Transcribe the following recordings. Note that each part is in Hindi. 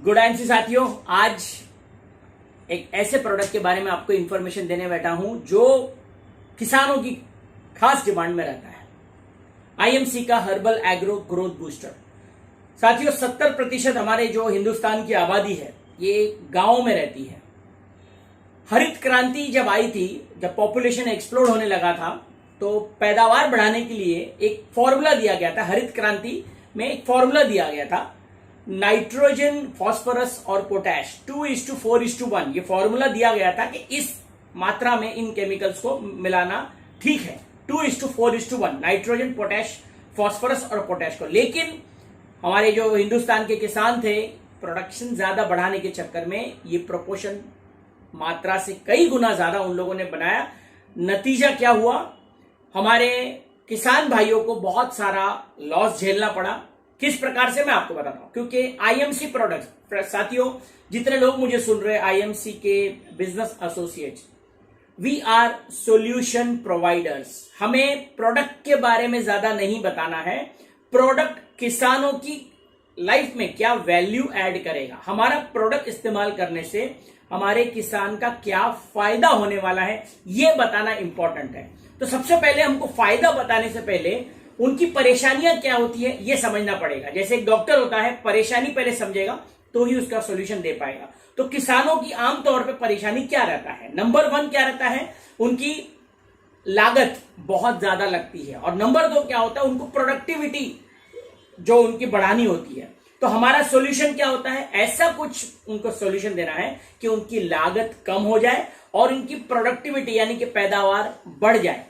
गुड आंसी साथियों, आज एक ऐसे प्रोडक्ट के बारे में आपको इंफॉर्मेशन देने बैठा हूं जो किसानों की खास डिमांड में रहता है। आईएमसी का हर्बल एग्रो ग्रोथ बूस्टर। साथियों, 70% हमारे जो हिंदुस्तान की आबादी है ये गांवों में रहती है। हरित क्रांति जब आई थी, जब पॉपुलेशन एक्सप्लोड होने लगा था, तो पैदावार बढ़ाने के लिए एक फॉर्मूला दिया गया था। हरित क्रांति में एक फॉर्मूला दिया गया था, नाइट्रोजन, फास्फोरस और पोटैश 2:4:1। ये फॉर्मूला दिया गया था कि इस मात्रा में इन केमिकल्स को मिलाना ठीक है, 2:4:1, नाइट्रोजन, पोटैश, फास्फोरस और पोटैश को। लेकिन हमारे जो हिंदुस्तान के किसान थे, प्रोडक्शन ज्यादा बढ़ाने के चक्कर में ये प्रोपोर्शन मात्रा से कई गुना ज्यादा उन लोगों ने बनाया। नतीजा क्या हुआ? हमारे किसान भाइयों को बहुत सारा लॉस झेलना पड़ा। किस प्रकार से, मैं आपको बताता हूं। क्योंकि आईएमसी प्रोडक्ट्स, साथियों जितने लोग मुझे सुन रहे हैं, आईएमसी के business associates, we are solution providers. हमें प्रोडक्ट के बारे में ज्यादा नहीं बताना है, प्रोडक्ट किसानों की लाइफ में क्या वैल्यू ऐड करेगा, हमारा प्रोडक्ट इस्तेमाल करने से हमारे किसान का क्या फायदा होने वाला है, यह बताना इंपॉर्टेंट है। तो सबसे पहले हमको फायदा बताने से पहले उनकी परेशानियां क्या होती है यह समझना पड़ेगा। जैसे एक डॉक्टर होता है, परेशानी पहले समझेगा तो ही उसका सॉल्यूशन दे पाएगा। तो किसानों की आमतौर पे परेशानी क्या रहता है? नंबर 1 क्या रहता है? उनकी लागत बहुत ज्यादा लगती है। और नंबर 2 क्या होता है? उनको प्रोडक्टिविटी जो उनकी बढ़ानी होती है। तो हमारा सॉल्यूशन क्या होता है? ऐसा कुछ उनको सॉल्यूशन देना है कि उनकी लागत कम हो जाए और उनकी प्रोडक्टिविटी यानी कि पैदावार बढ़ जाए।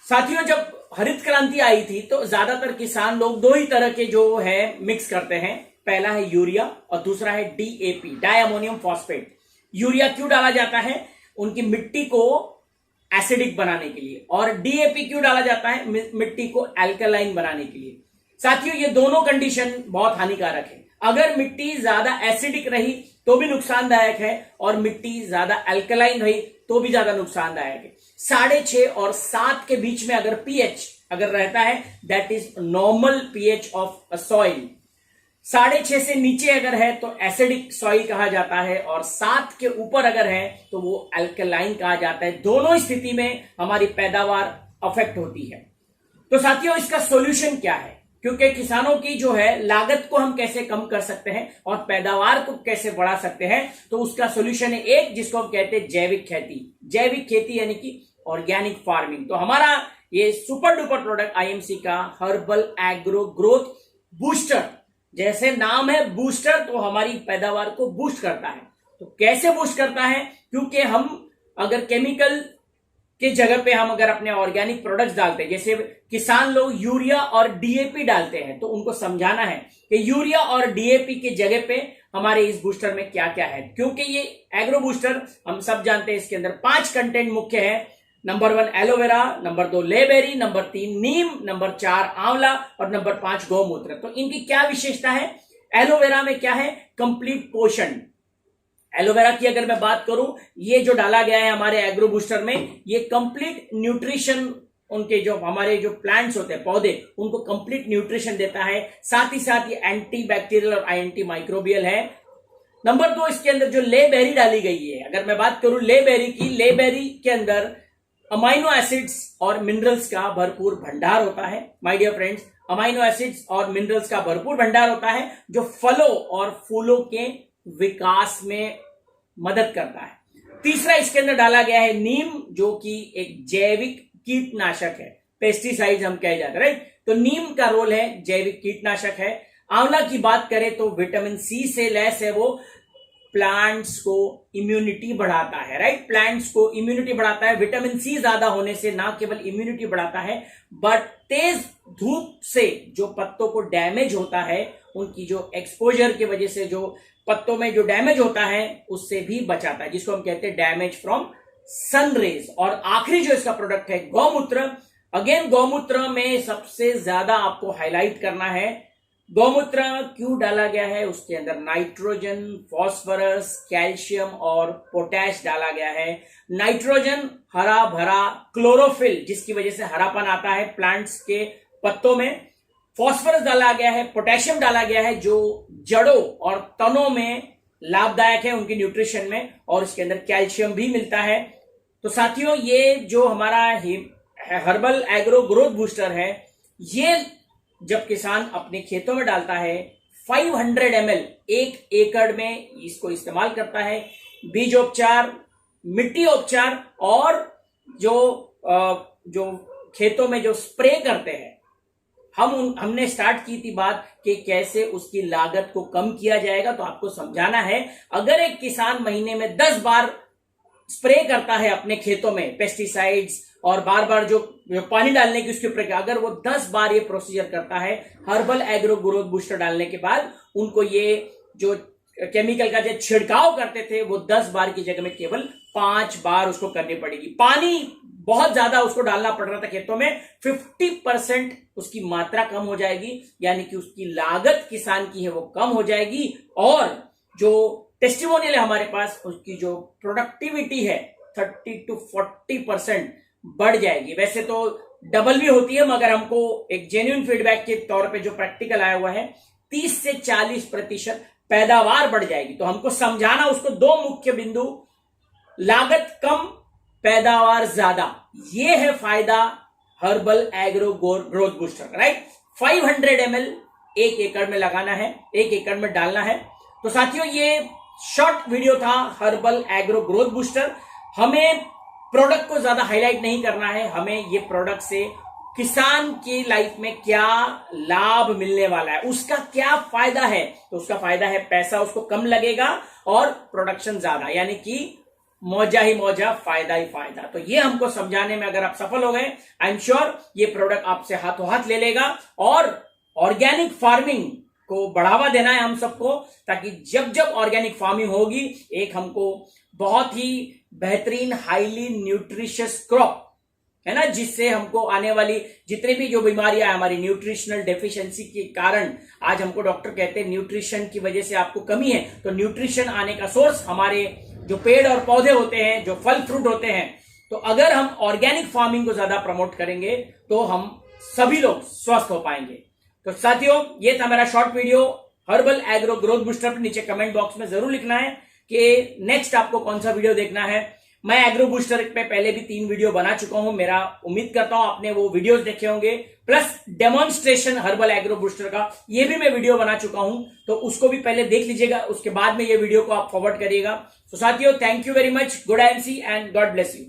साथियों, जब हरित क्रांति आई थी तो ज्यादातर किसान लोग 2 ही तरह के जो है मिक्स करते हैं। पहला है यूरिया और दूसरा है DAP, di ammonium phosphate. Urea क्यों डाला जाता है? उनकी मिट्टी को एसिडिक बनाने के लिए। और डीएपी क्यों डाला जाता है? मिट्टी को एल्कलाइन बनाने के लिए। साथियों, ये दोनों कंडीशन बहुत हानिकारक है। अगर मिट्टी ज्यादा एसिडिक रही तो भी नुकसानदायक है और मिट्टी ज्यादा अल्कलाइन रही तो भी ज्यादा नुकसानदायक है। 6.5 और 7 के बीच में अगर पीएच अगर रहता है, that is normal pH of a soil. 6.5 से नीचे अगर है तो एसिडिक सॉइल कहा जाता है, और 7 के ऊपर अगर है तो वो अल्कलाइन कहा जाता है। दोनों स्थिति में हमारी पैदावार अफेक्ट होती है। तो साथियों, इसका सॉल्यूशन क्या है? क्योंकि किसानों की जो है लागत को हम कैसे कम कर सकते हैं और पैदावार को कैसे बढ़ा सकते हैं, तो उसका सॉल्यूशन है एक, जिसको हम कहते हैं जैविक खेती। जैविक खेती यानी कि ऑर्गेनिक फार्मिंग। तो हमारा ये सुपर डुपर प्रोडक्ट आईएमसी का हर्बल एग्रो ग्रोथ बूस्टर, जैसे नाम है बूस्टर, तो हमारी पैदावार को बूस्ट करता है। तो कैसे बूस्ट करता है? क्योंकि हम अगर केमिकल के जगह पे हम अगर अपने ऑर्गेनिक प्रोडक्ट्स डालते हैं, जैसे किसान लोग यूरिया और डीएपी डालते हैं, तो उनको समझाना है कि यूरिया और डीएपी के जगह पे हमारे इस बूस्टर में क्या क्या है। क्योंकि ये एग्रो बूस्टर हम सब जानते हैं, इसके अंदर 5 कंटेंट मुख्य है। नंबर 1 एलोवेरा, नंबर 2 लेबेरी, नंबर 3 नीम, नंबर 4 आंवला और नंबर 5 गौमूत्र। तो इनकी क्या विशेषता है? एलोवेरा में क्या है? कंप्लीट पोषण। एलोवेरा की अगर मैं बात करूं, ये जो डाला गया है हमारे एग्रो बूस्टर में, ये कंप्लीट न्यूट्रिशन, उनके जो हमारे जो प्लांट्स होते हैं, पौधे, उनको कंप्लीट न्यूट्रिशन देता है। साथ ही साथ ये एंटी बैक्टीरियल और एंटी माइक्रोबियल है। नंबर 2, इसके अंदर जो लेबेरी डाली गई है, अगर मैं बात करूं लेबेरी की, लेबेरी के अंदर अमाइनो एसिड्स और मिनरल्स का भरपूर भंडार होता है। My dear friends, amino acids और मिनरल्स का भरपूर भंडार होता है जो फलों और फूलों के विकास में मदद करता है। तीसरा, इसके अंदर डाला गया है नीम, जो कि एक जैविक कीटनाशक है। पेस्टिसाइड हम कहे जाते हैं, राइट? तो नीम का रोल है, जैविक कीटनाशक है। आंवला की बात करें तो विटामिन सी से लैस है, वो प्लांट्स को इम्यूनिटी बढ़ाता है, राइट? प्लांट्स को इम्यूनिटी बढ़ाता है। विटामिन सी ज्यादा होने से ना केवल इम्यूनिटी बढ़ाता है, बट तेज धूप से जो पत्तों को डैमेज होता है, उनकी जो एक्सपोजर की वजह से जो पत्तों में जो डैमेज होता है, उससे भी बचाता है, जिसको हम कहते हैं डैमेज फ्रॉम सन रेज। और आखिरी जो इसका प्रोडक्ट है गौमूत्र। अगेन, गौमूत्र में सबसे ज्यादा आपको हाईलाइट करना है, गौमूत्र क्यों डाला गया है? उसके अंदर नाइट्रोजन, फास्फोरस, कैल्शियम और पोटैश डाला गया है। नाइट्रोजन हरा भरा क्लोरोफिल, जिसकी वजह से हरापन आता है प्लांट्स के पत्तों में। फॉस्फोरस डाला गया है, पोटेशियम डाला गया है, जो जड़ों और तनों में लाभदायक है उनके न्यूट्रिशन में, और इसके अंदर कैल्शियम भी मिलता है। तो साथियों, ये जो हमारा हर्बल एग्रो ग्रोथ बूस्टर है, ये जब किसान अपने खेतों में डालता है 500 ml 1 एकड़ में इसको इस्तेमाल करता है, बीजोपचार, मिट्टी उपचार और जो खेतों में जो स्प्रे करते हैं, हमने स्टार्ट की थी बात कि कैसे उसकी लागत को कम किया जाएगा। तो आपको समझाना है, अगर एक किसान महीने में 10 बार स्प्रे करता है अपने खेतों में पेस्टिसाइड्स और बार बार जो पानी डालने की उसके ऊपर, अगर वो 10 बार ये प्रोसीजर करता है हर्बल एग्रो ग्रोथ बूस्टर डालने के बाद, उनको ये जो केमिकल का जो छिड़काव करते थे वो 10 बार की जगह में केवल 5 बार उसको करनी पड़ेगी। पानी बहुत ज्यादा उसको डालना पड़ रहा था खेतों में, 50% उसकी मात्रा कम हो जाएगी, यानी कि उसकी लागत किसान की है वो कम हो जाएगी, और जो टेस्टिमोनियल है हमारे पास, उसकी जो प्रोडक्टिविटी है 30 to 40% बढ़ जाएगी। वैसे तो डबल भी होती है, मगर हमको एक जेन्युइन फीडबैक के तौर पे जो प्रैक्टिकल आया हुआ है 30 से 40% पैदावार बढ़ जाएगी। तो हमको समझाना उसको 2 मुख्य बिंदु, लागत कम, पैदावार ज्यादा, ये है फायदा herbal agro growth booster, right. 500 ml 1 एकड़ में लगाना है, 1 एकड़ में डालना है। तो साथियों, ये शॉर्ट वीडियो था हर्बल एग्रो ग्रोथ बूस्टर। हमें प्रोडक्ट को ज्यादा हाईलाइट नहीं करना है, हमें ये प्रोडक्ट से किसान की लाइफ में क्या लाभ मिलने वाला है, उसका क्या फायदा है। तो उसका फायदा है पैसा उसको कम लगेगा और प्रोडक्शन ज्यादा, यानी कि मौजा ही मौजा, फायदा ही फायदा। तो ये हमको समझाने में अगर आप सफल हो गए, आई एम श्योर ये प्रोडक्ट आपसे हाथों हाथ ले लेगा। और ऑर्गेनिक फार्मिंग को बढ़ावा देना है हम सबको, ताकि जब जब ऑर्गेनिक फार्मिंग होगी, एक हमको बहुत ही बेहतरीन हाईली न्यूट्रिशियस क्रॉप है ना, जिससे हमको आने वाली जितनी भी जो बीमारियां हमारी न्यूट्रिशनल डेफिशिएंसी के कारण, आज हमको डॉक्टर कहते हैं न्यूट्रिशन की वजह से आपको कमी है, तो न्यूट्रिशन आने का सोर्स हमारे जो पेड़ और पौधे होते हैं, जो फल फ्रूट होते हैं। तो अगर हम ऑर्गेनिक फार्मिंग को ज्यादा प्रमोट करेंगे तो हम सभी लोग स्वस्थ हो पाएंगे। तो साथियों, ये था मेरा short video herbal agro growth booster. नीचे कमेंट बॉक्स में जरूर लिखना है कि नेक्स्ट आपको कौन सा वीडियो देखना है। मैं एग्रो बूस्टर पे पहले भी 3 वीडियो बना चुका हूं, मेरा उम्मीद करता हूं आपने वो वीडियोस देखे होंगे, plus demonstration herbal agro booster का ये भी मैं वीडियो बना चुका हूं, तो उसको भी पहले देख लीजिएगा, उसके बाद में ये वीडियो को आप फॉरवर्ड करिएगा। तो साथियों, thank you very much, good and see and God bless you.